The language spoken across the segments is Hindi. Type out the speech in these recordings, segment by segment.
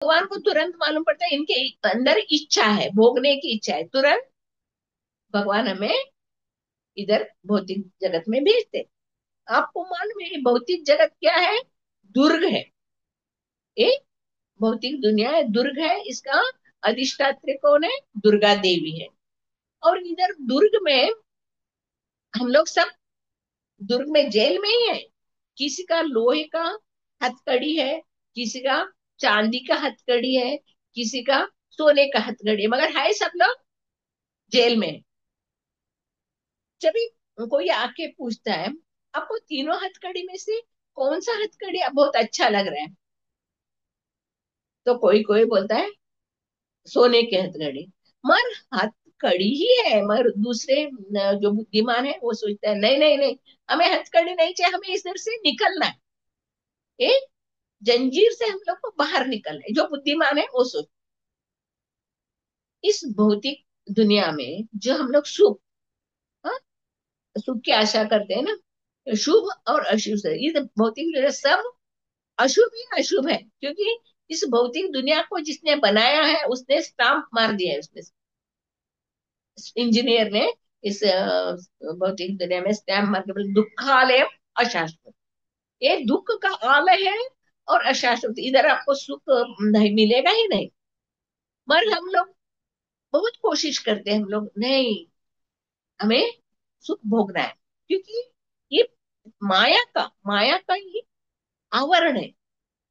भगवान को तुरंत मालूम पड़ता है इनके अंदर इच्छा है, भोगने की इच्छा है, तुरंत भगवान हमें इधर भौतिक जगत में भेजते। आपको मालूम है ये भौतिक जगत क्या है? दुर्ग है। ये भौतिक दुनिया है, दुर्ग है। इसका अधिष्ठात्री कौन है? दुर्गा देवी है। और इधर दुर्ग में हम लोग सब दुर्ग में जेल में ही है। किसी का लोहे का हथकड़ी है, किसी का चांदी का हथकड़ी है, किसी का सोने का हथकड़ी है, मगर है सब लोग जेल में। जब भी कोई आके पूछता है आपको तीनों हथकड़ी में से कौन सा हथकड़ी बहुत अच्छा लग रहा है, तो कोई कोई बोलता है सोने के हथकड़ी। मगर हथकड़ी ही है, मगर दूसरे जो बुद्धिमान है वो सोचता है नहीं नहीं नहीं, हमें हथकड़ी नहीं चाहिए, हमें इधर से निकलना है। ए, जंजीर से हम लोग को बाहर निकलना है, जो बुद्धिमान है वो सोच। इस भौतिक दुनिया में जो हम लोग सुख, हाँ, सुख की आशा करते हैं ना, शुभ और अशुभ से ये तो भौतिक दुनिया सब अशुभ ही अशुभ है, क्योंकि इस भौतिक दुनिया को जिसने बनाया है उसने स्टाम्प मार दिया है उसमें। इंजीनियर ने इस भौतिक दुनिया में स्टैम्प मार के बोले दुखालय अशाश्वत। ये दुख का आलय है और अशाश्वत, इधर आपको सुख नहीं मिलेगा ही नहीं। मगर हम लोग बहुत कोशिश करते हैं, हम लोग नहीं, हमें सुख भोगना है, क्योंकि ये माया का ही आवरण है।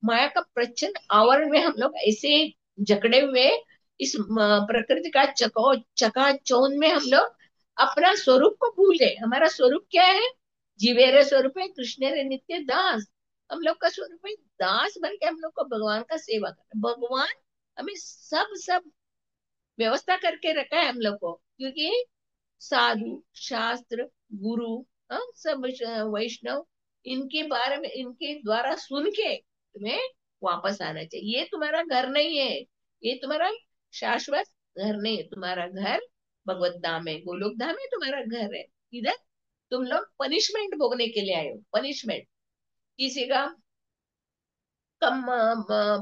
माया का प्रचंड आवरण में हम लोग ऐसे जकड़े हुए, इस प्रकृति का चकाचौंध में हम लोग अपना स्वरूप को भूल गए। हमारा स्वरूप क्या है? जीवेरे स्वरूप है, कृष्ण रे नित्य दास। हम लोग का स्वरूप है दास बन के हम लोग को भगवान का सेवा करना। भगवान हमें सब सब व्यवस्था करके रखा है हम लोग को, क्योंकि साधु शास्त्र गुरु, सब वैष्णव, इनके बारे में इनके द्वारा सुन के तुम्हें वापस आना चाहिए। ये तुम्हारा घर नहीं है, ये तुम्हारा शाश्वत घर नहीं है। तुम्हारा घर भगवत धाम है, गोलोक धाम है तुम्हारा घर है। इधर तुम लोग पनिशमेंट भोगने के लिए आए हो। पनिशमेंट किसी का कम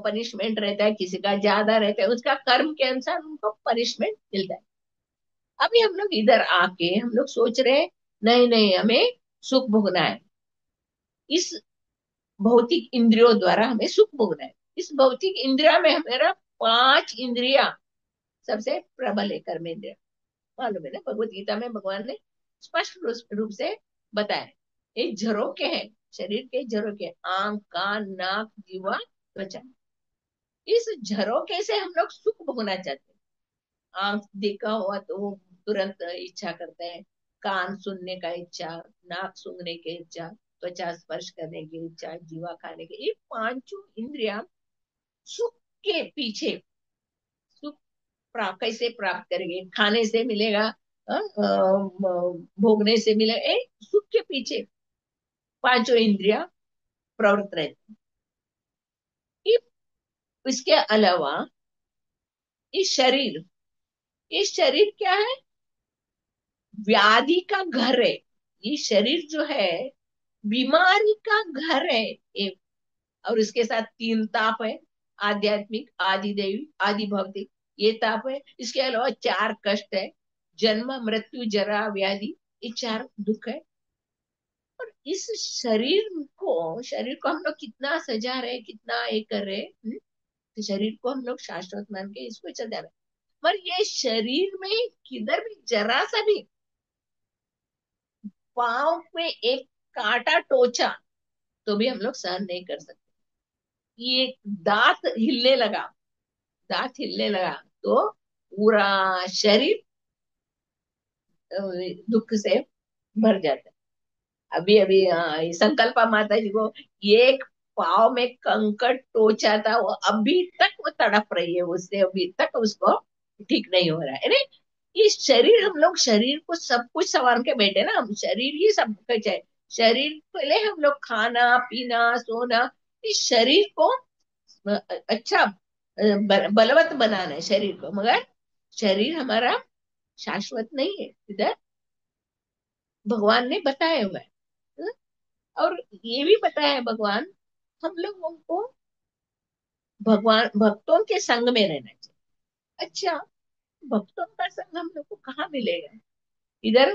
पनिशमेंट रहता है, किसी का ज्यादा रहता है, उसका कर्म के अनुसार उनको पनिशमेंट मिलता है। अभी हम लोग इधर आके हम लोग सोच रहे हैं नहीं नहीं, हमें सुख भोगना है। इस भौतिक इंद्रियों द्वारा हमें सुख भोगना है। इस भौतिक इंद्रिया में हमारा पांच इंद्रिया सबसे प्रबल है। कर्म इंद्रिया मालूम है ना, भगवत गीता में भगवान ने स्पष्ट रूप से बताया। ये झरोके हैं, शरीर के झरोके, आंख कान नाक जीवा त्वचा। इस झरोके से हम लोग सुख भोगना चाहते हैं। आंख देखा हुआ तो वो तुरंत इच्छा करते हैं, कान सुनने का इच्छा, नाक सूंघने की इच्छा, त्वचा स्पर्श करने की इच्छा, जीवा खाने की, ये पांचों इंद्रिया सुख के पीछे। सुख कैसे प्राप्त करेंगे? खाने से मिलेगा, भोगने से मिलेगा, सुख के पीछे पांचों इंद्रिया प्रवृत्त रहती हैं। इसके अलावा ये शरीर, ये शरीर क्या है? व्याधि का घर है। ये शरीर जो है बीमारी का घर है ये। और इसके साथ तीन ताप है, आध्यात्मिक, आदि दैवी, आदि भौतिक, ये ताप है। इसके अलावा चार कष्ट है, जन्म मृत्यु जरा व्याधि, ये चार दुख है। और इस शरीर को हम लोग कितना सजा रहे, कितना ये कर रहे हैं, तो शरीर को हम लोग शाश्वत मान के इसको सजा रहे हैं। पर ये शरीर में किधर भी जरा सा भी पाँव में एक कांटा टोचा तो भी हम लोग सहन नहीं कर सकते। ये दांत हिलने लगा, दांत हिलने लगा तो पूरा शरीर दुख से भर जाता है। अभी अभी ये संकल्पा माता जी को एक पाव में कंकड़ टोचा था, वो अभी तक वो तड़प रही है उससे, अभी तक उसको ठीक नहीं हो रहा है ना। ये शरीर, हम लोग शरीर को सब कुछ संवार के बैठे ना, हम शरीर ही सब कुछ है। शरीर पहले हम लोग खाना पीना सोना, इस शरीर को अच्छा बलवत बनाना है शरीर को। मगर शरीर हमारा शाश्वत नहीं है, इधर भगवान ने बताया हुआ है। और ये भी बताया है भगवान हम लोगों को भगवान भक्तों के संग में रहना चाहिए। अच्छा, भक्तों का संग हम लोग को कहाँ मिलेगा? इधर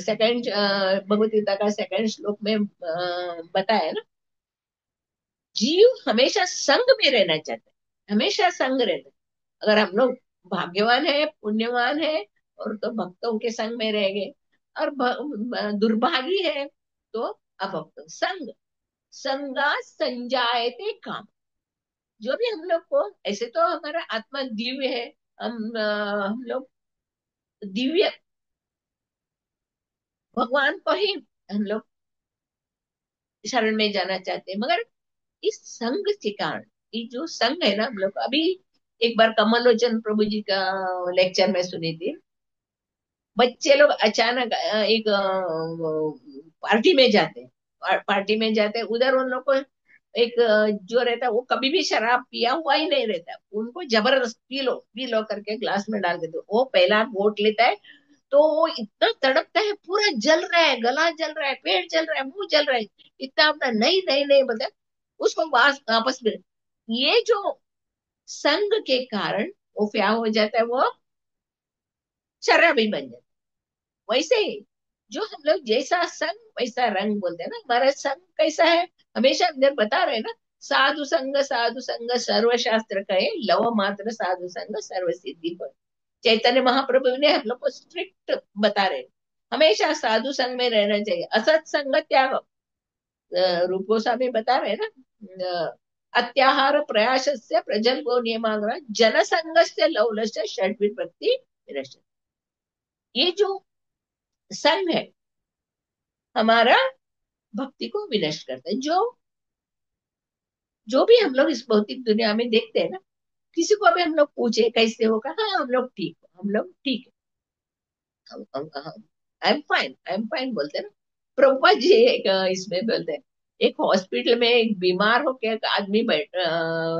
सेकंड भगवत गीता का सेकंड श्लोक में बताया ना, जीव हमेशा संग में रहना चाहता है, हमेशा संग रहता है। अगर हम लोग भाग्यवान है, पुण्यवान है, और तो भक्तों के संग में रहेंगे, और दुर्भागी है तो अभक्त संग। संगा संजायते काम। जो भी हम लोग को, ऐसे तो हमारा आत्मा दिव्य है, हम लोग दिव्य भगवान को ही हम लोग शरण में जाना चाहते हैं, मगर इस संघ के कारण, ये जो संघ है ना, हम लोग अभी एक बार कमल लोचन प्रभु जी का लेक्चर में सुनी थी। बच्चे लोग अचानक एक पार्टी में जाते हैं, पार्टी में जाते हैं, उधर उन लोग को एक जो रहता है वो कभी भी शराब पिया हुआ ही नहीं रहता, उनको जबरदस्त पी लो करके ग्लास में डाल के दो, वो पहला घोट लेता है तो वो इतना तड़पता है, पूरा जल रहा है, गला जल रहा है, पेट जल रहा है, मुंह जल रहा है, इतना अपना नहीं नहीं नहीं बोलता, उसको वापस में। ये जो संग के कारण वो क्या हो जाता है, वो शराबी बन जाता है। वैसे ही जो हम लोग जैसा संग वैसा रंग बोलते हैं ना, हमारा संग कैसा है, हमेशा अंदर बता रहे हैं ना, साधु संग सर्व शास्त्र कहे, लव मात्र साधु संग सर्व सिद्धि हो। चैतन्य महाप्रभु ने हम लोग को स्ट्रिक्ट बता रहे हैं, हमेशा साधु संग में रहना चाहिए, असत संग त्याग। रूप गोस्वामी बता रहे हैं ना, अत्याहार प्रयास से प्रजल गो नियमाग्रह जन संग से लौलस्य षड विपत्ति विनश्यति। ये जो संग है हमारा भक्ति को विनष्ट करता है। जो भी हम लोग इस भौतिक दुनिया में देखते हैं ना, किसी को भी हम लोग पूछे कैसे होगा, हाँ हम लोग ठीक, हम लोग ठीक है, I am fine, I am fine बोलते हैं ना। प्रभुपाद जी एक इसमें बोलते हैं, एक हॉस्पिटल में एक बीमार होके एक आदमी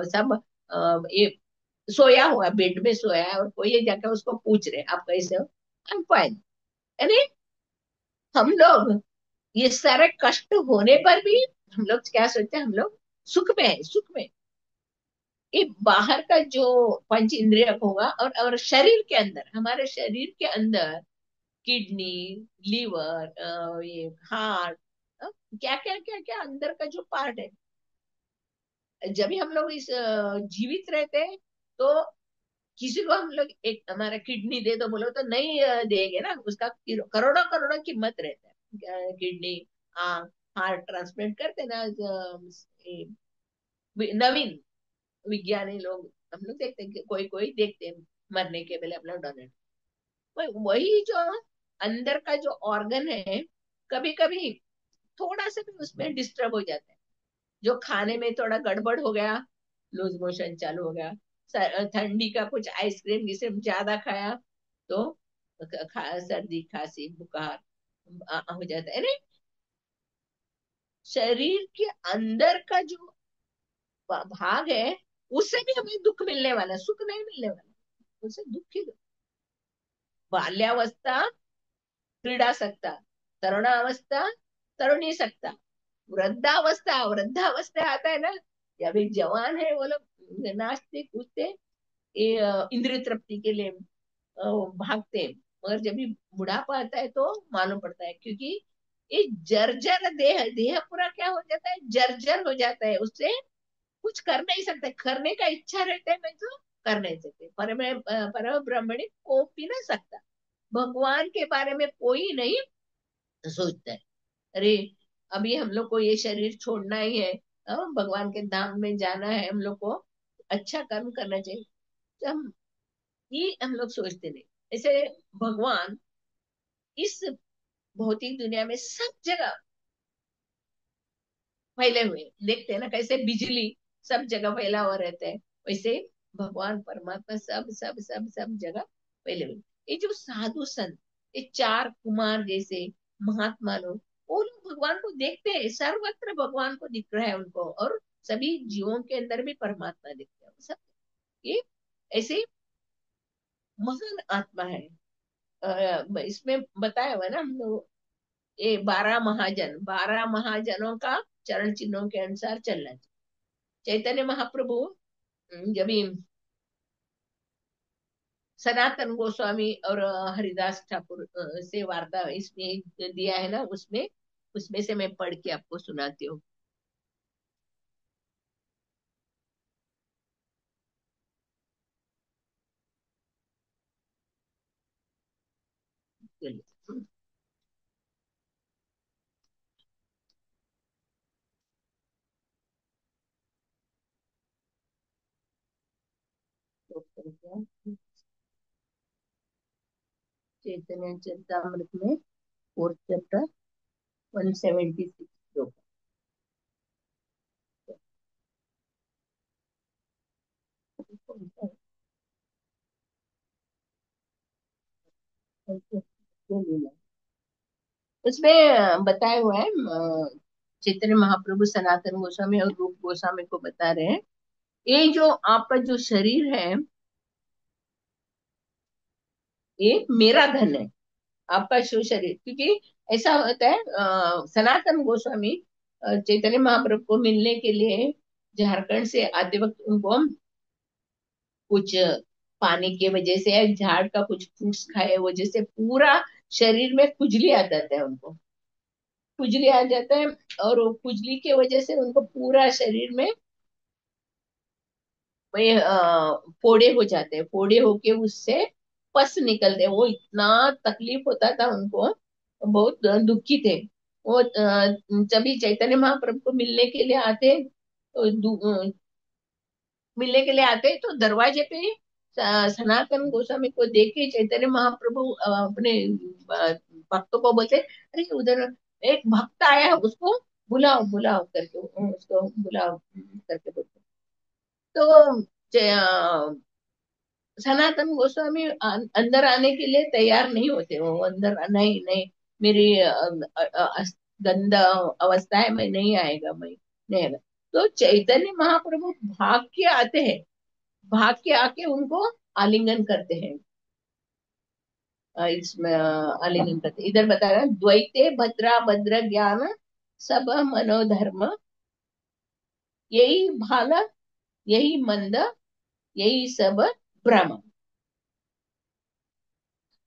सब ये सोया हुआ, बेड में सोया है, और कोई ये जाकर उसको पूछ रहे आप कैसे हो, आई एम फाइन। यानी हम लोग ये सारे कष्ट होने पर भी हम लोग क्या सोचते हैं, हम लोग सुख में है, सुख में। ये बाहर का जो पंच इंद्रिय होगा, और शरीर के अंदर, हमारे शरीर के अंदर किडनी, लीवर, ये हार्ट, क्या क्या क्या क्या अंदर का जो पार्ट है, जब भी हम लोग इस जीवित रहते हैं तो किसी को हम लोग एक हमारा किडनी दे दो बोलो तो नहीं देंगे ना, उसका करोड़ों करोड़ों कीमत रहता है, किडनी, आंख, हार्ट ट्रांसप्लांट करते ना, ये नवीन विज्ञानी लोग, हम लोग देखते हैं कि कोई कोई देखते हैं मरने के पहले अपना डोनेट। वही जो अंदर का जो ऑर्गन है, कभी कभी थोड़ा सा भी उसमें डिस्टर्ब हो जाता है, जो खाने में थोड़ा गड़बड़ हो गया, लूज मोशन चालू हो गया, ठंडी का कुछ आइसक्रीम जिसे ज्यादा खाया तो सर्दी खांसी बुखार हो जाता है। नहीं, शरीर के अंदर का जो भाग है, उससे भी हमें दुख मिलने वाला, सुख नहीं मिलने वाला, उससे दुख ही दुख। बाल्यावस्था क्रीड़ा सकता, तरुणावस्था तरुणी सकता, वृद्धावस्था आता है ना, जब एक जवान है वो लोग नाचते कूदते, ये इंद्रिय तृप्ति के लिए भागते हैं, मगर जब भी बुढ़ापा आता है तो मालूम पड़ता है, क्योंकि ये जर्जर देह, देह पूरा क्या हो जाता है, जर्जर हो जाता है, उससे कुछ कर नहीं सकते, करने का इच्छा रहता है मैं तो कर नहीं सकते, परम ब्रह्मणी को भी ना सकता, भगवान के बारे में कोई नहीं सोचता है। अरे अभी हम लोग को ये शरीर छोड़ना ही है, भगवान के धाम में जाना है हम लोग को, अच्छा कर्म करना चाहिए, तो हम ये हम लोग सोचते नहीं। ऐसे भगवान इस भौतिक दुनिया में सब जगह फैले हुए हैं। देखते हैं ना कैसे बिजली सब जगह फैला हुआ रहता है, वैसे भगवान परमात्मा सब सब सब सब जगह फैले हुए हैं। ये जो साधु संत, ये चार कुमार जैसे महात्मा लोग, वो लोग भगवान को देखते हैं, सर्वत्र भगवान को दिख रहा है उनको, और सभी जीवों के अंदर भी परमात्मा दिखते हैं सब। ये ऐसे महान आत्मा है। इसमें बताया हुआ है ना हम लोग, ये 12 महाजन, 12 महाजनों का चरण चिन्हों के अनुसार चलना चाहिए। चैतन्य महाप्रभु जब ये सनातन गोस्वामी और हरिदास ठाकुर से वार्ता इसमें दिया है ना, उसमें उसमें से मैं पढ़ के आपको सुनाती हूँ। चलिए। तो चैतन्य चरितमृत में फोर्थ चैप्टर 176 श्लोक। उसमें बताया हुआ है चैतन्य महाप्रभु सनातन गोस्वामी और रूप गोस्वामी को बता रहे हैं, ये जो आपका जो शरीर है, ये मेरा धन है। आपका शिव शरीर, क्योंकि ऐसा होता है सनातन गोस्वामी चैतन्य महाप्रभु को मिलने के लिए झारखंड से आते वक्त उनको कुछ पानी की वजह से या झाड़ का कुछ फ्रूट्स खाए वजह से पूरा शरीर में खुजली आ जाता है उनको, खुजली आ जाता है। और वो खुजली की वजह से उनको पूरा शरीर में वही फोड़े हो जाते हैं, फोड़े होके उससे पस निकलते हैं। वो इतना तकलीफ होता था उनको, बहुत दुखी थे वो। जब भी चैतन्य महाप्रभु को मिलने के लिए आते, तो मिलने के लिए आते तो दरवाजे पे सनातन गोस्वामी को देख के चैतन्य महाप्रभु अपने भक्तों को बोलते, अरे उधर एक भक्त आया है, उसको बुलाओ बुलाओ करके, उसको बुलाओ करके बोलते। तो सनातन गोस्वामी अंदर आने के लिए तैयार नहीं होते। वो अंदर नहीं नहीं, मेरी गंदा अवस्था है, मैं नहीं आएगा, मैं नहीं आएगा। तो चैतन्य महाप्रभु भाग के आते हैं, भाग के आके उनको आलिंगन करते हैं। इसमें आलिंगन करते इधर बता रहा है, द्वैते भद्रा भद्र ज्ञान सब मनोधर्म, यही भाल, यही मंद, यही सब भ्रम।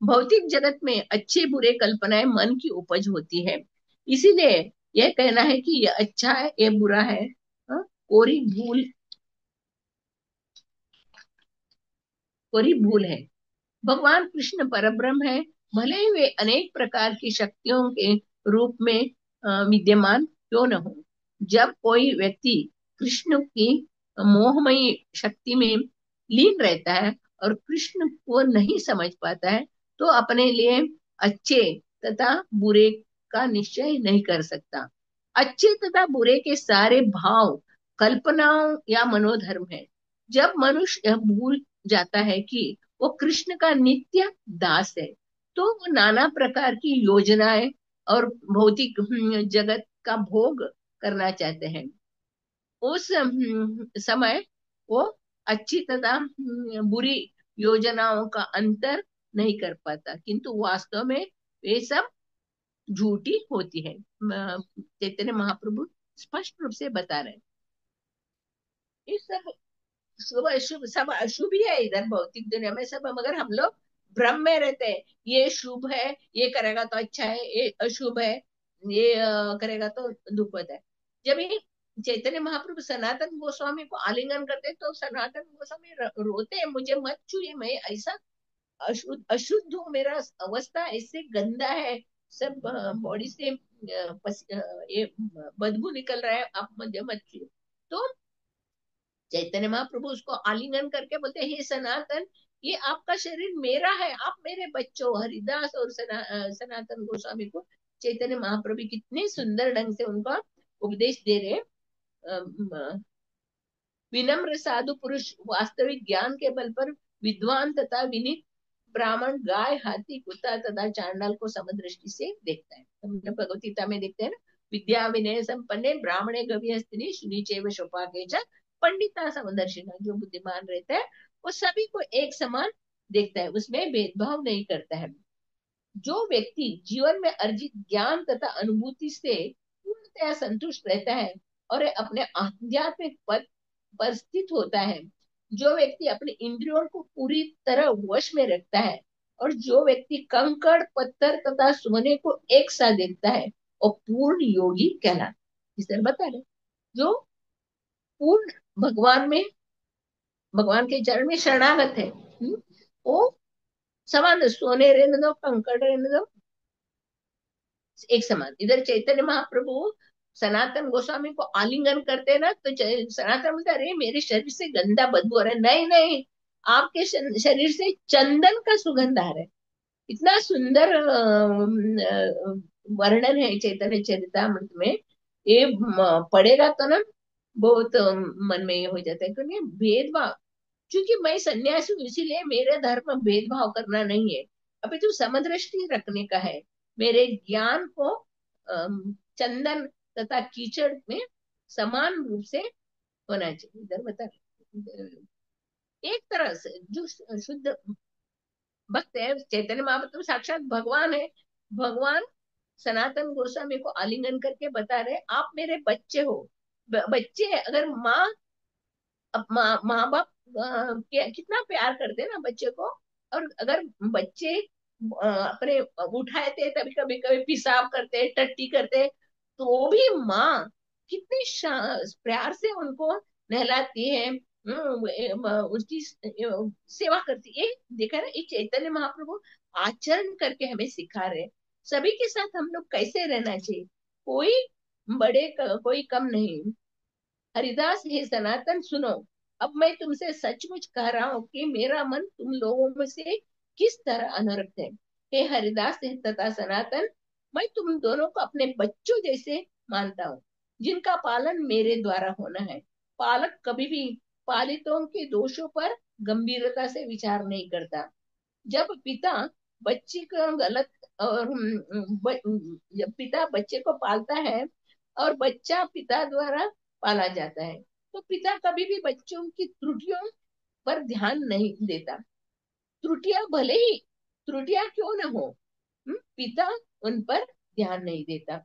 भौतिक जगत में अच्छे बुरे कल्पनाएं मन की उपज होती है, इसीलिए यह कहना है कि यह अच्छा है, यह बुरा है, कोरी भूल, कोरी भूल है। भगवान कृष्ण परब्रह्म है, भले ही वे अनेक प्रकार की शक्तियों के रूप में विद्यमान क्यों न हो। जब कोई व्यक्ति कृष्ण की मोहमयी शक्ति में लीन रहता है और कृष्ण को नहीं समझ पाता है, तो अपने लिए अच्छे तथा बुरे का निश्चय नहीं कर सकता। अच्छे तथा बुरे के सारे भाव कल्पनाओं या मनोधर्म है। जब मनुष्य यह भूल जाता है कि वो कृष्ण का नित्य दास है, तो वो नाना प्रकार की योजनाएं और भौतिक जगत का भोग करना चाहते हैं। उस समय वो अच्छी तथा बुरी योजनाओं का अंतर नहीं कर पाता, किंतु वास्तव में वे सब झूठी होती है। चैतन्य महाप्रभु स्पष्ट रूप से बता रहे हैं, ये सब शुभ अशुभ सब अशुभ ही है इधर भौतिक दुनिया में सब। मगर हम लोग भ्रम में रहते हैं, ये शुभ है, ये करेगा तो अच्छा है, ये अशुभ है, ये करेगा तो दुख होता है। जब ये चैतन्य महाप्रभु सनातन गोस्वामी को आलिंगन करते हैं, तो सनातन गोस्वामी रोते हैं, मुझे मत छूइए, मैं ऐसा अशुद्ध अशुद्ध हूँ, मेरा अवस्था ऐसे गंदा है, सब बॉडी से ये बदबू निकल रहा है, आप मुझे मत छूइए। तो चैतन्य महाप्रभु उसको आलिंगन करके बोलते हैं, हे सनातन, ये आपका शरीर मेरा है, आप मेरे बच्चों। हरिदास और सनातन गोस्वामी को चैतन्य महाप्रभु कितने सुंदर ढंग से उनका उपदेश दे रहे हैं। विनम्र साधु पुरुष वास्तविक ज्ञान के बल पर विद्वान तथा विनीत ब्राह्मण गाय हाथी कुत्ता तथा चांडाल को समदृष्टि से देखता है। हमने भगवत गीता में देखते हैं ना, विद्या विनय संपन्ने ब्राह्मणे गव्यस्तिनि शुनिचैव शोभागे च पंडिता समदर्शिना। जो बुद्धिमान रहता है वो सभी को एक समान देखता है, उसमें भेदभाव नहीं करता है। जो व्यक्ति जीवन में अर्जित ज्ञान तथा अनुभूति से पूर्णतया संतुष्ट रहता है और अपने आध्यात्मिक पद पर स्थित होता है, जो व्यक्ति अपने इंद्रियों को पूरी तरह वश में रखता है, और जो व्यक्ति कंकड़ पत्थर तथा सोने को एक साथ देखता है, वो पूर्ण योगी कहलाता है। इस तरह बता रहे, जो पूर्ण भगवान में, भगवान के चरण में शरणागत है, वो समान, सोने रहने दो, कंकड़ रहने दो, एक समान। इधर चैतन्य महाप्रभु सनातन गोस्वामी को आलिंगन करते हैं ना, तो सनातन बोलते, अरे मेरे शरीर से गंदा बदबू आ रहा है। नहीं नहीं, आपके शरीर से चंदन का सुगंध आ रहा है। इतना सुंदर वर्णन है चैतन्य चरितामृत में। ये पढ़ेगा तो ना बहुत मन में ये हो जाता है, क्योंकि भेदभाव, क्योंकि मैं सन्यासी हूँ इसीलिए मेरे धर्म में भेदभाव करना नहीं है। अभी तो समदृष्टि रखने का है, मेरे ज्ञान को चंदन तथा कीचड़ में समान रूप से होना चाहिए। इधर बता, एक तरह से जो शुद्ध भक्त है, चैतन्य महाप्रभु साक्षात भगवान है। भगवान सनातन गोस्वामी को आलिंगन करके बता रहे, आप मेरे बच्चे हो। बच्चे अगर माँ, अब माँ बाप कितना प्यार करते हैं ना बच्चे को। और अगर बच्चे अपने उठाते, तभी कभी कभी पेशाब करते, टट्टी करते, तो भी माँ कितनी प्यार से उनको नहलाती है, उसकी सेवा करती है। ये देखा ना, ये चैतन्य महाप्रभु आचरण करके हमें सिखा रहे हैं। सभी के साथ हम लोग कैसे रहना चाहिए, कोई बड़े कोई कम नहीं। हरिदास हे सनातन सुनो, अब मैं तुमसे सचमुच कह रहा हूँ कि मेरा मन तुम लोगों में से किस तरह अनुरक्त है। हे हरिदास हे तथा सनातन, मैं तुम दोनों को अपने बच्चों जैसे मानता हूँ, जिनका पालन मेरे द्वारा होना है। पालक कभी भी पालितों के दोषों पर गंभीरता से विचार नहीं करता। जब पिता बच्चे को गलत और जब पिता बच्चे को पालता है और बच्चा पिता द्वारा पाला जाता है, तो पिता कभी भी बच्चों की त्रुटियों पर ध्यान नहीं देता। त्रुटियां भले ही त्रुटियां क्यों न हो, पिता उन पर ध्यान नहीं देता।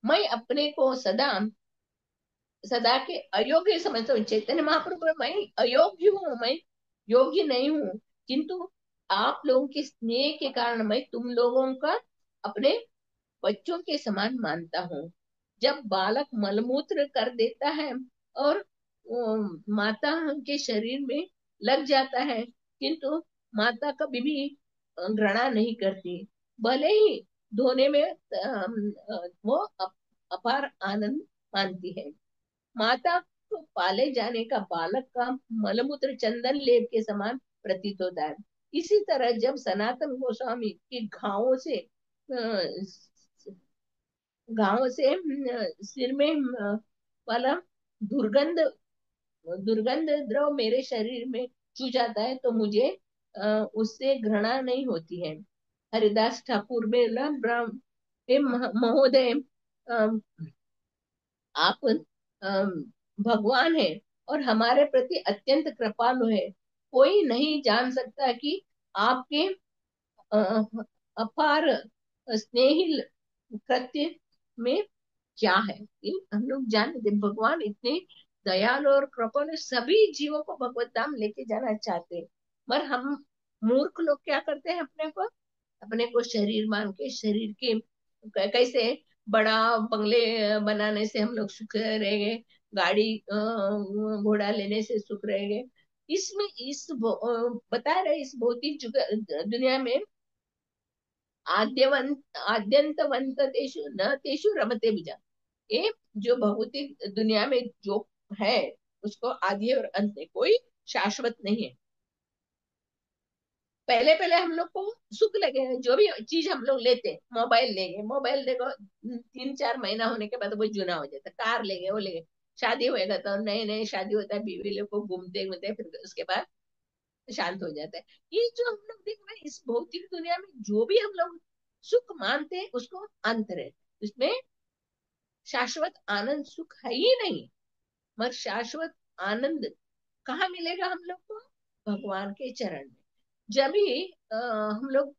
मैं अपने को सदा सदा के अयोग्य समझता हूँ। चैतन्य महाप्रभु, मैं अयोग्य हूँ, मैं योग्य नहीं हूँ, किंतु आप लोगों के स्नेह के कारण मैं तुम लोगों का अपने बच्चों के समान मानता हूँ। जब बालक मलमूत्र कर देता है और माता के शरीर में लग जाता है, किंतु माता कभी भी घृणा नहीं करती, भले ही धोने में वो अपार आनंद मानती है। माता को पाले जाने का बालक का मलमूत्र चंदन लेप के समान प्रतीत होता है। इसी तरह जब सनातन गोस्वामी के घावों से सिर में वाला दुर्गंध दुर्गंध द्रव मेरे शरीर में छू जाता है, तो मुझे उससे घृणा नहीं होती है। हरिदास ठाकुर बेला ब्रह्म महोदय, आप भगवान है और हमारे प्रति अत्यंत कृपालु है। कोई नहीं जान सकता कि आपके अ, अपार स्नेहिल कृत्य में क्या है। ये हम लोग जानते, भगवान इतने दयालु और कृपालु, सभी जीवों को भगवत धाम लेके जाना चाहते हैं। पर हम मूर्ख लोग क्या करते हैं, अपने को शरीर मान के, शरीर के कैसे बड़ा बंगले बनाने से हम लोग सुख रह गए, गाड़ी घोड़ा लेने से सुख रह गए। इसमें बता रहे, इस भौतिक दुनिया में आद्यंतवंत तेषु न तेषु रमते बीजा। ये जो भौतिक दुनिया में जो है, उसको आदि और अंत में कोई शाश्वत नहीं है। पहले पहले हम लोग को सुख लगे, जो भी चीज हम लोग लेते हैं, मोबाइल लेंगे, मोबाइल देखो 3-4 महीना होने के बाद वो जुना हो जाता है। कार लेंगे, वो लेंगे, शादी होएगा तो नए नए शादी होता है, बीवी लोग को घूमते घूमते फिर उसके बाद शांत हो जाता है। ये जो हम लोग देख रहे हैं इस भौतिक दुनिया में, जो भी हम लोग सुख मानते हैं, उसको अंत रहता है, उसमें शाश्वत आनंद सुख है ही नहीं। मगर शाश्वत आनंद कहाँ मिलेगा हम लोग को? भगवान के चरण में। जब भी हम लोग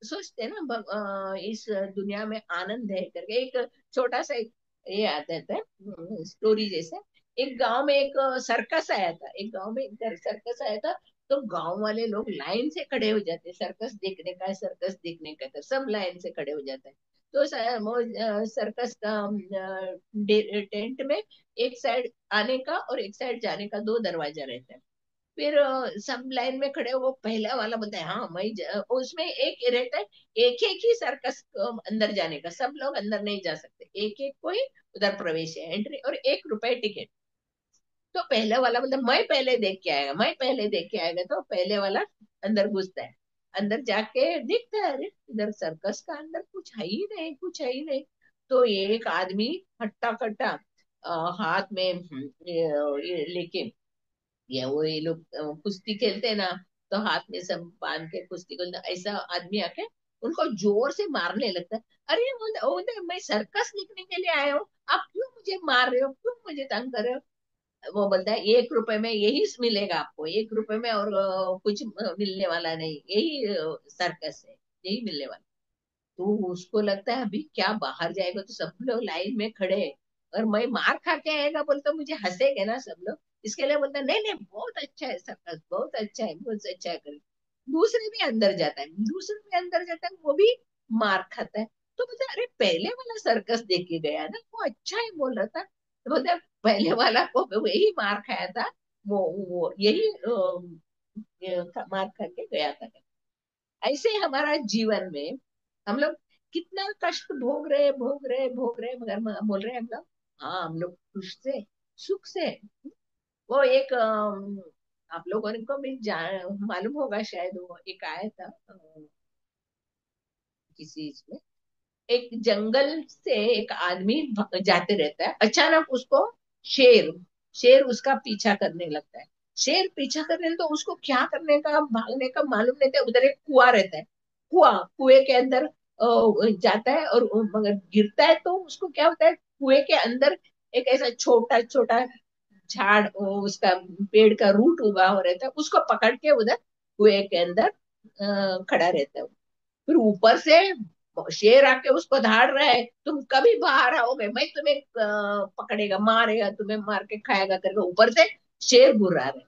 सोचते हैं ना, इस दुनिया में आनंद है करके, एक छोटा सा ये आता है स्टोरी जैसे। एक गांव में एक सर्कस आया था, एक गांव में एक सर्कस आया था। तो गांव वाले लोग लाइन से खड़े हो जाते, सर्कस देखने का है, सर्कस देखने का, तो सब लाइन से खड़े हो जाते हैं। तो वो सर्कस का टेंट में एक साइड आने का और एक साइड जाने का दो दरवाजा रहता है। फिर सब लाइन में खड़े हो, वो पहला वाला बोलता है हाँ उसमें एक रहता है, एक एक ही सर्कस अंदर जाने का, सब लोग अंदर नहीं जा सकते, एक एक को ही उधर प्रवेश है, एंट्री, और 1 रुपए टिकट। तो पहले वाला मतलब मैं पहले देख के आएगा, मैं पहले देख के आएगा, तो पहले वाला अंदर घुसता है। अंदर जाके देखता है, अरे इधर सर्कस का अंदर कुछ है ही नहीं, कुछ है ही नहीं। तो एक आदमी हट्टा कट्टा हाथ में ये लेके, ये लोग कुश्ती खेलते हैं ना, तो हाथ में सब बांध के कुश्ती खेलते हैं, ऐसा आदमी आके उनको जोर से मारने लगता है। अरे मैं सर्कस देखने के लिए आया हूँ, आप क्यों मुझे मार रहे हो, क्यों मुझे तंग कर रहे हो? वो बोलता है 1 रुपए में यही मिलेगा आपको, 1 रुपए में, और कुछ मिलने वाला नहीं, यही सर्कस है, यही मिलने वाला। तो उसको लगता है अभी क्या बाहर जाएगा, तो सब लोग लाइन में खड़े हैं, और मैं मार खा के आएगा बोलता, मुझे हंसेगे ना सब लोग। इसके लिए बोलता है, नहीं नहीं बहुत अच्छा है सर्कस, बहुत अच्छा है, बहुत अच्छा है कर। दूसरे भी अंदर जाता है, दूसरे भी अंदर जाता है, वो भी मार खाता है। तो बोलता है, अरे पहले वाला सर्कस देख के गया ना, वो अच्छा है बोल रहा था। तो बोलता है, पहले वाला को वही मार खाया था, वो यही मार खा के गया था। ऐसे हमारा जीवन में हम लोग कितना कष्ट भोग रहे, भोग रहे, भोग रहे, मगर हम बोल रहे हैं हम लोग, हाँ हम लोग खुश से, सुख से। वो एक आप लोगों को भी मालूम होगा शायद, वो एक आया था किसी इसमें, एक जंगल से एक आदमी जाते रहता है, अचानक उसको शेर शेर उसका पीछा करने लगता है। शेर पीछा करने, तो उसको क्या करने का, भागने का मालूम नहीं था। उधर एक कुआं रहता है, कुएं के अंदर जाता है, और मगर गिरता है, तो उसको क्या होता है, कुएं के अंदर एक ऐसा छोटा छोटा झाड़, उसका पेड़ का रूट उगा हो रहता है, उसको पकड़ के उधर कुएं के अंदर खड़ा रहता है। फिर ऊपर से शेर आके उसको धाड़ रहा है, तुम कभी बाहर आओगे, मैं तुम्हें पकड़ेगा, मारेगा, तुम्हें मार के खाएगा करके ऊपर से शेर घुरा रहा है।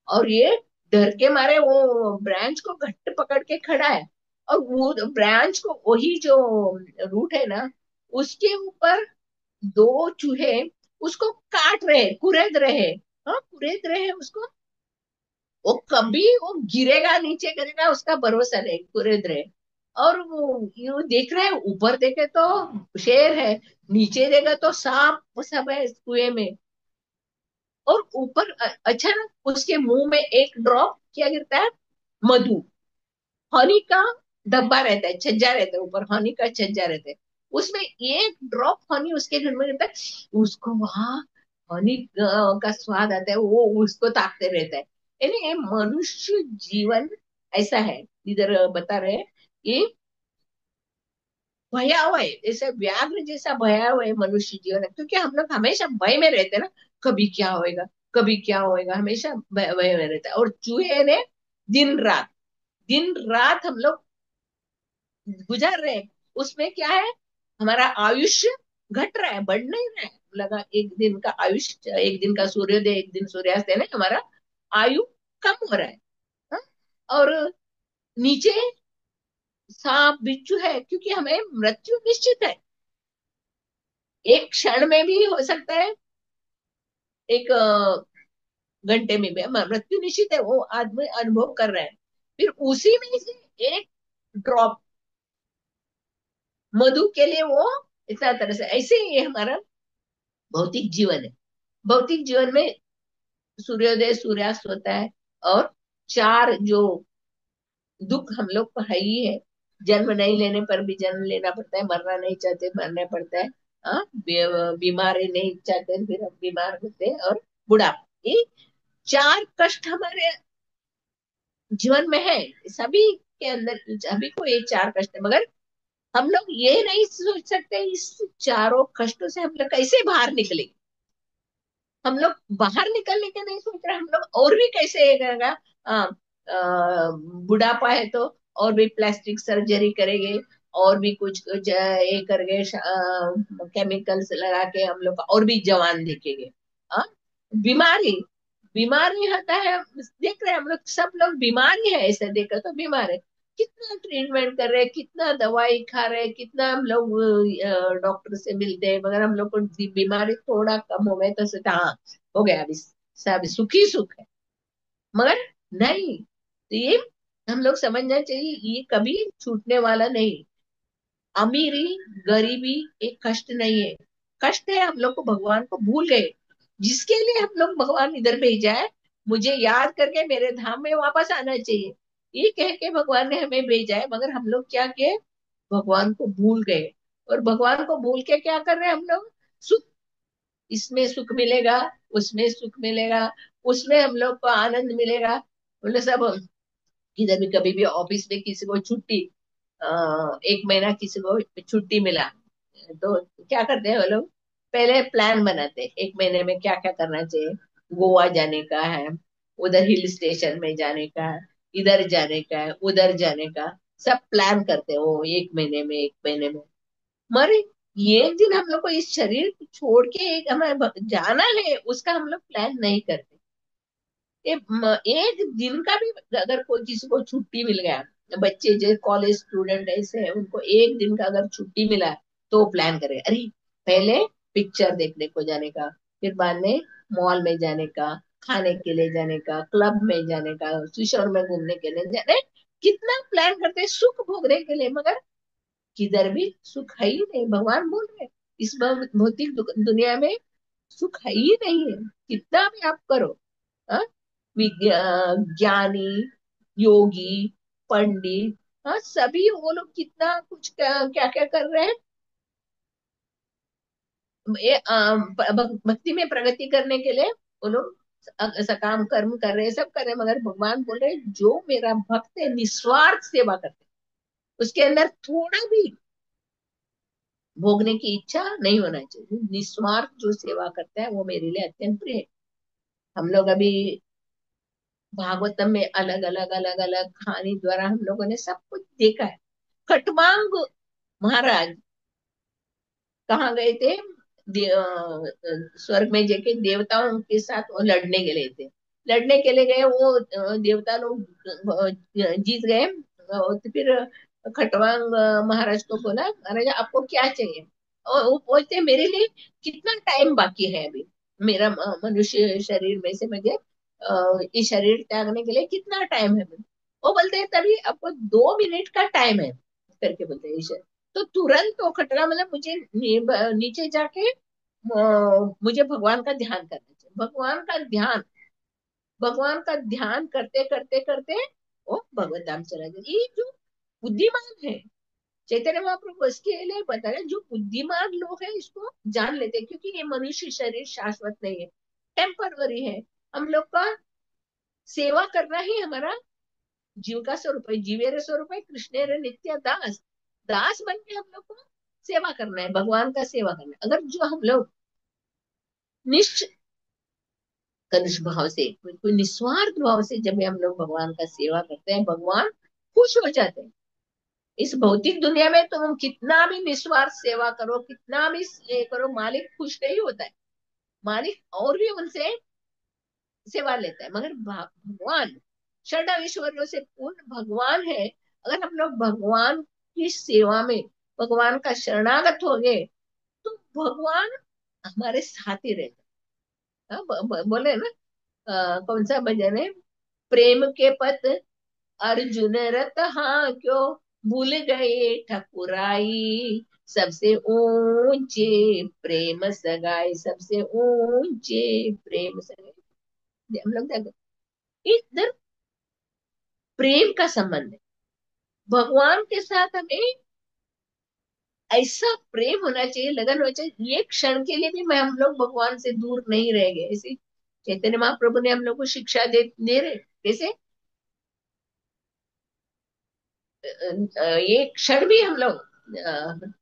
और ये डर के मारे वो ब्रांच को घट्ट पकड़ के खड़ा है, और वो ब्रांच को, वही जो रूट है ना, उसके ऊपर दो चूहे उसको काट रहे, कुरेद रहे। हाँ कुरेद रहे उसको, वो कभी वो गिरेगा नीचे करेगा उसका भरोसा नहीं, कुरेद रहे। और वो यूं देख रहे हैं, ऊपर देखे तो शेर है, नीचे देखा तो सांप वो सब है इस कुएं में। और ऊपर अचानक उसके मुंह में एक ड्रॉप क्या गिरता है, मधु, हनी का डब्बा रहता है, छज्जा रहता है, ऊपर हनी का छज्जा रहता है। उसमें एक ड्रॉप हनी उसके घर में रहता है। उसको वहां हनी का स्वाद आता है, वो उसको ताकते रहता है। यानी ये मनुष्य जीवन ऐसा है, इधर बता रहे हैं कि भयावह है, जैसे व्याघ्र जैसा भयावह है मनुष्य जीवन है, क्योंकि हम लोग हमेशा भय में रहते हैं ना, कभी क्या होएगा, कभी क्या होएगा, हमेशा भय में रहता है। और चूहे ने दिन रात, दिन रात हम लोग गुजार रहे हैं। उसमें क्या है, हमारा आयुष्य घट रहा है, बढ़ नहीं रहा है। लगा एक दिन का आयुष्य, एक दिन का सूर्योदय, एक दिन सूर्यास्त है ना, हमारा आयु कम हो रहा है। हाँ? और नीचे सांप बिच्छू है, क्योंकि हमें मृत्यु निश्चित है, एक क्षण में भी हो सकता है, एक घंटे में भी मृत्यु निश्चित है, वो आदमी अनुभव कर रहा है। फिर उसी में से एक ड्रॉप मधु के लिए वो इतना तरह से, ऐसे ही ये हमारा भौतिक जीवन है। भौतिक जीवन में सूर्योदय सूर्यास्त होता है, और चार जो दुख हम लोग को है ही है, जन्म नहीं लेने पर भी जन्म लेना पड़ता है, मरना नहीं चाहते मरना पड़ता है, हाँ बीमारी नहीं चाहते फिर हम बीमार होते हैं, और बुढ़ापा, ये चार कष्ट हमारे जीवन में है। सभी के अंदर सभी को ये चार कष्ट है, मगर हम लोग ये नहीं सोच सकते इस चारों कष्टों से हम लोग कैसे बाहर निकले। हम लोग बाहर निकलने के नहीं सोच रहे, हम लोग और भी कैसे ये करेगा। आ, बुढ़ापा है तो और भी प्लास्टिक सर्जरी करेंगे, और भी कुछ कुछ ये करके केमिकल्स लगा के हम लोग और भी जवान दिखेंगे। हाँ बीमारी, बीमारी होता है। देख रहे हैं हम लोग, सब लोग बीमारी है, ऐसा देखा तो बीमार है। कितना ट्रीटमेंट कर रहे हैं, कितना दवाई खा रहे हैं, कितना हम लोग डॉक्टर से मिलते हैं, मगर हम लोग को बीमारी थोड़ा कम हो गए तो सोचते हाँ हो गया, अभी सब सुखी सुख है। मगर नहीं, तो ये हम लोग समझना चाहिए, ये कभी छूटने वाला नहीं। अमीरी, गरीबी एक कष्ट नहीं है। कष्ट है हम लोग को भगवान को भूल गए, जिसके लिए हम लोग भगवान इधर भेजा है, मुझे याद करके मेरे धाम में वापस आना चाहिए, ये कह के भगवान ने हमें भेजा है। मगर हम लोग क्या किए, भगवान को भूल गए। और भगवान को भूल के क्या कर रहे हैं हम लोग, सुख, इसमें सुख मिलेगा, उसमें सुख मिलेगा, उसमें हम लोग को आनंद मिलेगा, बोले सब। इधर भी कभी भी ऑफिस में किसी को छुट्टी, एक महीना किसी को छुट्टी मिला, तो क्या करते हैं वो लोग, पहले प्लान बनाते हैं एक महीने में क्या क्या करना चाहिए। गोवा जाने का है, उधर हिल स्टेशन में जाने का है, इधर जाने का है, उधर जाने का, सब प्लान करते हैं वो एक महीने में, एक महीने में। मगर ये एक दिन हम लोग को इस शरीर को छोड़ के एक हमें जाना है, उसका हम लोग प्लान नहीं करते। एक दिन का भी अगर कोई किसी को छुट्टी मिल गया, बच्चे जो कॉलेज स्टूडेंट ऐसे हैं, उनको एक दिन का अगर छुट्टी मिला तो प्लान करे, अरे पहले पिक्चर देखने को जाने का, फिर बाद में मॉल में जाने का, खाने के लिए जाने का, क्लब में जाने का, किशोर में घूमने के लिए जाने, कितना प्लान करते हैं सुख भोगने के लिए। मगर किधर भी सुख है ही नहीं, भगवान बोल रहे हैं, इस भौतिक दुनिया में सुख है ही नहीं है, कितना भी आप करो। हाँ? ज्ञानी, योगी, पंडित, हाँ सभी वो लोग कितना कुछ क्या क्या कर रहे हैं, ये भक्ति में प्रगति करने के लिए वो लोग सकाम कर्म कर रहे हैं, सब कर रहे हैं। मगर भगवान बोल रहे हैं, जो मेरा भक्त है निस्वार्थ सेवा करते हैं, उसके अंदर थोड़ा भी भोगने की इच्छा नहीं होना चाहिए, निस्वार्थ जो सेवा करता है वो मेरे लिए अत्यंत प्रिय है। हम लोग अभी भागवतम में अलग अलग अलग अलग कहानी द्वारा हम लोगों ने सब कुछ देखा है। खटवांग महाराज कहाँ गए थे, स्वर्ग में जाके देवताओं के साथ वो लड़ने के लिए थे, लड़ने के लिए गए वो, देवता लोग जीत गए। तो फिर खटवांग महाराज को बोला, महाराज आपको क्या चाहिए। और वो बोलते मेरे लिए कितना टाइम बाकी है अभी, मेरा मनुष्य शरीर में से मुझे ये शरीर त्यागने के लिए कितना टाइम है। वो बोलते हैं तभी आपको 2 मिनट का टाइम है करके बोलते हैं। तो तुरंत वो खटरा मतलब मुझे नीचे जाके मुझे भगवान का ध्यान करना चाहिए, भगवान का ध्यान, भगवान का ध्यान करते करते करते वो भगवत धाम चला गया। ये जो बुद्धिमान है, चैतन्य महाप्रभु इसके लिए बता रहे, जो बुद्धिमान लोग हैं इसको जान लेते हैं, क्योंकि ये मनुष्य शरीर शाश्वत नहीं है, टेम्परवरी है। हम लोग का सेवा करना ही हमारा जीव का स्वरूप है, जीवेर स्वरूप है, कृष्णेर नित्य दास, दास बन के हम लोग को सेवा करना है, भगवान का सेवा करना है। अगर जो हम लोग कलुष भाव से, कोई निस्वार्थ भाव से जब भी हम लोग भगवान का सेवा करते हैं, भगवान खुश हो जाते हैं। इस भौतिक दुनिया में तुम कितना भी निस्वार्थ सेवा करो, कितना भी ये करो, मालिक खुश नहीं होता है, मालिक और भी उनसे सेवा लेता है। मगर भगवान षड ऐश्वर्यों से पूर्ण भगवान है, अगर हम लोग भगवान की सेवा में भगवान का शरणागत हो गए तो भगवान हमारे साथ ही रहते हैं। हाँ, बोले ना, कौन सा भजन है, प्रेम के पथ अर्जुन रथ, हाँ क्यों भूल गए ठकुराई, सबसे ऊंचे प्रेम सगाई, सबसे ऊंचे प्रेम सगाई। हम लोग इधर प्रेम का संबंध है, भगवान के साथ हमें ऐसा प्रेम होना चाहिए, लगन होना चाहिए, ये क्षण के लिए भी मैं हम लोग भगवान से दूर नहीं रह गए। ऐसे चैतन्य महाप्रभु ने हम लोग को शिक्षा दे रहे कैसे, ये क्षण भी हम लोग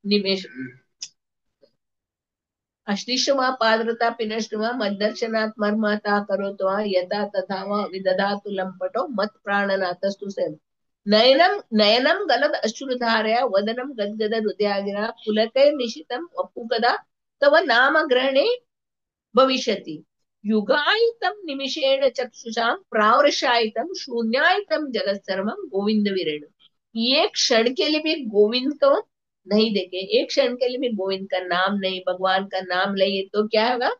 निमेश अश्लीषमा पादरता पिनष्टवा मदर्शनात् मर्माता करोत्वा यथा तथा वा विदधातु लंपटो मत प्राणनाथस्तु से, नयनम नयनम गलद अश्रुधारया वदनम गदगद हृदयागिरा पुलकै निशितम वपु कदा तव नाम ग्रहणे भविष्यति। युगायितम निमिषेण चक्षुषां प्रावृशायितम शून्यायितम जगत सर्वम गोविंद विरेण। एक क्षण के लिए भी गोविंद को नहीं देखे, एक क्षण के लिए भी गोविंद का नाम नहीं, भगवान का नाम लिए तो क्या होगा?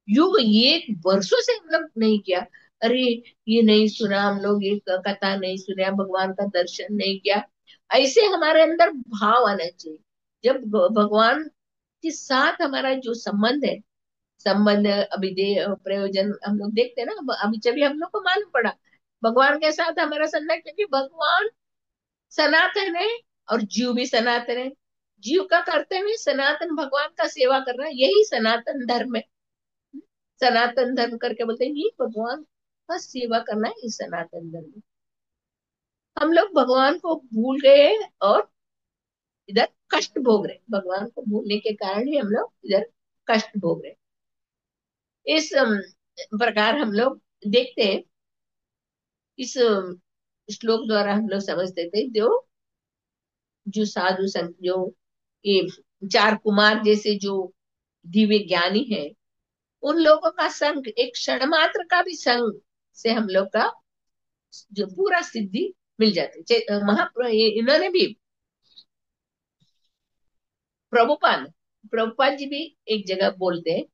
युग, ये वर्षों से हम लोग नहीं किया। अरे ये नहीं सुना हम लोग, ये कथा नहीं सुना, भगवान का दर्शन नहीं किया, ऐसे हमारे अंदर भाव आना चाहिए। जब भगवान के साथ हमारा जो संबंध है, संबंध अभिधेय प्रयोजन हम लोग देखते हैं ना, अभी जब हम लोग को मालूम पड़ा भगवान के साथ हमारा संबंध, क्योंकि भगवान सनातन है और जीव भी सनातन है। जीव का कर्तव्य सनातन भगवान का सेवा करना, यही सनातन धर्म है। सनातन धर्म करके बोलते हैं ये भगवान का सेवा करना है, इस सनातन धर्म। हम लोग भगवान को भूल गए और इधर कष्ट भोग रहे, भगवान को भूलने के कारण ही हम लोग इधर कष्ट भोग रहे। इस प्रकार हम लोग देखते हैं, इस श्लोक द्वारा हम लोग समझते थे, जो जो साधु संत, जो ये चार कुमार जैसे जो दिव्य ज्ञानी है, उन लोगों का संग, एक क्षण मात्र का भी संग से हम लोग का जो पूरा सिद्धि मिल जाती है। इन्होंने भी, प्रभुपाद प्रभुपाद जी भी एक जगह बोलते हैं,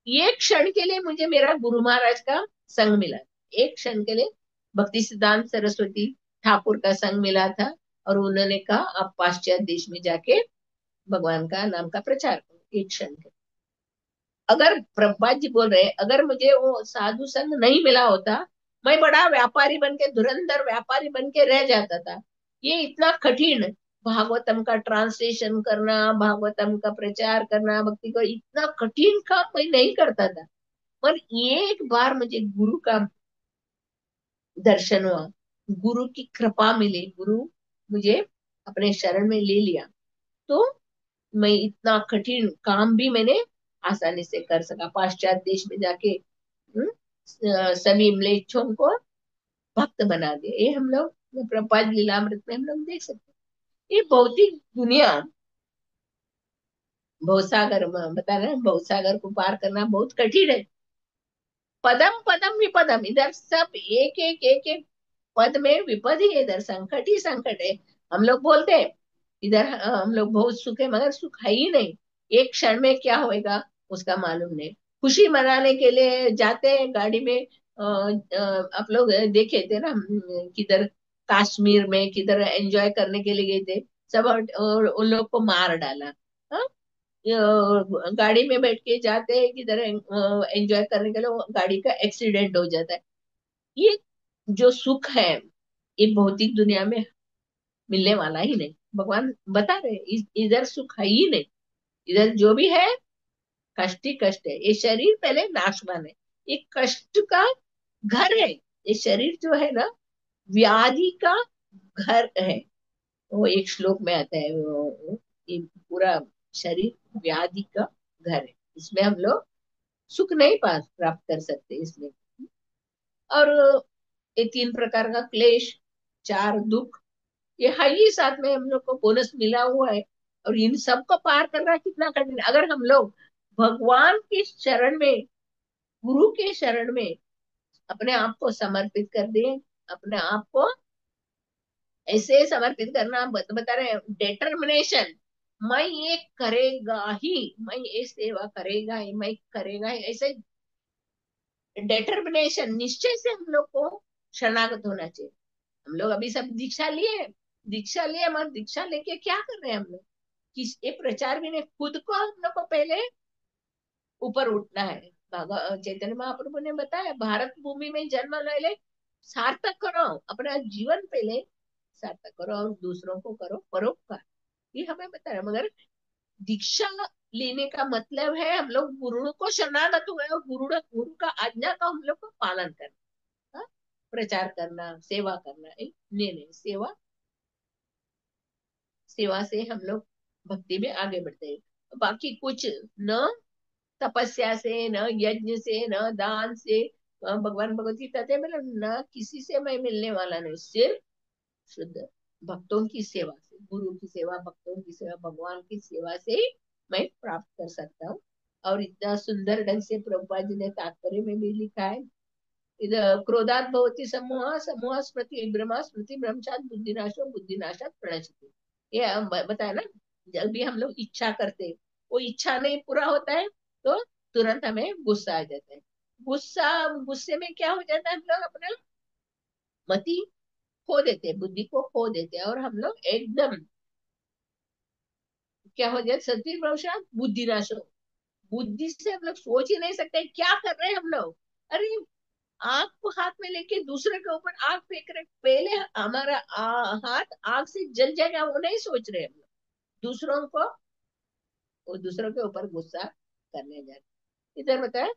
एक क्षण के लिए मुझे मेरा गुरु महाराज का संग मिला, एक क्षण के लिए भक्ति सिद्धांत सरस्वती ठाकुर का संग मिला था, और उन्होंने कहा आप पाश्चात्य देश में जाके भगवान का नाम का प्रचार करो, एक क्षण के। अगर प्रभुपाद जी बोल रहे, अगर मुझे वो साधु संग नहीं मिला होता, मैं बड़ा व्यापारी बन के, धुरंधर व्यापारी बन के रह जाता था। ये इतना कठिन भागवतम का ट्रांसलेशन करना, भागवतम का प्रचार करना, भक्ति को, इतना कठिन काम मैं नहीं करता था। पर एक बार मुझे गुरु का दर्शन हुआ, गुरु की कृपा मिली, गुरु मुझे अपने शरण में ले लिया, तो मैं इतना कठिन काम भी मैंने आसानी से कर सका, पाश्चात्य देश में जाके सभी म्लेच्छों को भक्त बना दिया। ये हम लोग प्रपंच लीलामृत में हम लोग देख सकते हैं। ये भौतिक दुनिया, भवसागर बता रहे हैं, भवसागर को पार करना बहुत कठिन है। पदम पदम विपदम, इधर सब एक एक एक एक पद में विपद ही है, इधर संकट ही संकट है। हम लोग बोलते हैं इधर हम लोग बहुत सुख है, मगर सुख है ही नहीं। एक क्षण में क्या होएगा उसका मालूम नहीं। खुशी मनाने के लिए जाते हैं गाड़ी में, आप लोग देखे थे ना, किधर कश्मीर में किधर एंजॉय करने के लिए गए थे, सब और उन लोग को मार डाला। हाँ? गाड़ी में बैठ के जाते हैं किधर एंजॉय करने के लिए, गाड़ी का एक्सीडेंट हो जाता है। ये जो सुख है, ये भौतिक दुनिया में मिलने वाला ही नहीं। भगवान बता रहे इधर सुख है ही नहीं, इधर जो भी है कष्ट ही कष्ट है। ये शरीर पहले नाशवान है, ये कष्ट का घर है। ये शरीर जो है ना, व्याधि का घर है। वो एक श्लोक में आता है, ये पूरा शरीर व्याधि का घर है, इसमें हम लोग सुख नहीं पास प्राप्त कर सकते इसमें। और ये तीन प्रकार का क्लेश, चार दुख, ये है ही साथ में हम लोग को बोनस मिला हुआ है। और इन सब को पार करना कितना कठिन है। अगर हम लोग भगवान के शरण में, गुरु के शरण में अपने आप को समर्पित कर दें, अपने आप को ऐसे समर्पित करना, बता रहे डिटर्मिनेशन, मैं ये करेगा ही, मैं ये सेवा करेगा ही, मैं करेगा ही, ऐसे डिटर्मिनेशन, निश्चय से हम लोग को शरणागत होना चाहिए। हम लोग अभी सब दीक्षा लिए, दीक्षा लिए, मगर दीक्षा लेके क्या कर रहे हैं हम लोग? किस ये प्रचार भी नहीं, खुद को हम लोग को पहले ऊपर उठना है। चैतन्य महाप्रभु ने बताया, भारत भूमि में जन्म ले ले, सार्थक करो अपना जीवन, पहले सार्थक करो और दूसरों को करो परोपकार। ये हमें बता रहा है। मगर दीक्षा लेने का मतलब है हम लोग गुरु को शरणागत हुए और गुरु का आज्ञा का हम लोग को पालन करना, हाँ? प्रचार करना, सेवा करना, नहीं नहीं, सेवा, सेवा से हम लोग भक्ति में आगे बढ़ते हैं। बाकी कुछ न तपस्या से, न यज्ञ से, न दान से, भगवान भगवत गीता कहते हैं मतलब न किसी से मैं मिलने वाला नहीं, सिर्फ शुद्ध भक्तों की सेवा से, गुरु की सेवा, भक्तों की सेवा, भगवान की सेवा से ही मैं प्राप्त कर सकता हूँ। और इतना सुंदर ढंग से प्रभुपाद जी ने तात्पर्य में भी लिखा है। इधर क्रोधात भवति समूह, समूह स्मृति विभ्रमा, स्मृति भ्रंशात बुद्धिनाशो, बुद्धिनाशात प्रणश्यति। ये बताया ना। जब भी हम लोग इच्छा करते हैं, वो इच्छा नहीं पूरा होता है तो तुरंत हमें गुस्सा आ जाता है। गुस्से में क्या हो जाता है, हम लोग अपना मति खो देते हैं, बुद्धि को खो देते हैं, और हम लोग एकदम क्या हो जाए, सती भ्रंशात बुद्धिनाश हो। बुद्धि से हम लोग सोच ही नहीं सकते क्या कर रहे हैं हम लोग। अरे, आग को हाथ में लेके दूसरे के ऊपर आग फेंक रहे, पहले हमारा हाथ आग से जल जाएगा वो नहीं सोच रहे हम लोग। दूसरों को, वो दूसरों के ऊपर गुस्सा करने जाते। इधर बताए,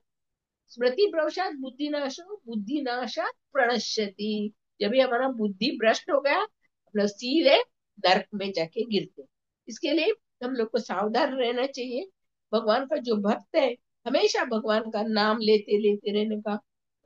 स्मृति भ्रंशात बुद्धिनाशो, बुद्धिनाशात प्रणश्यति। जब भी हमारा बुद्धि भ्रष्ट हो गया, हम लोग सीधे नरक में जाके गिरते। इसके लिए हम लोग को सावधान रहना चाहिए। भगवान का जो भक्त है, हमेशा भगवान का नाम लेते लेते रहने का,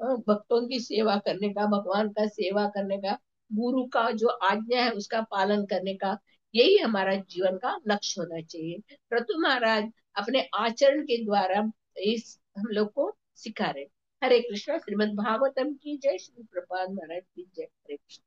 भक्तों की सेवा करने का, भगवान का सेवा करने का, गुरु का जो आज्ञा है उसका पालन करने का, यही हमारा जीवन का लक्ष्य होना चाहिए। प्रतु महाराज अपने आचरण के द्वारा इस हम लोग को सिखा रहे। हरे कृष्णा। श्रीमद् भागवतम की जय, श्री प्रभुपाद महाराज की जय। हरे कृष्ण।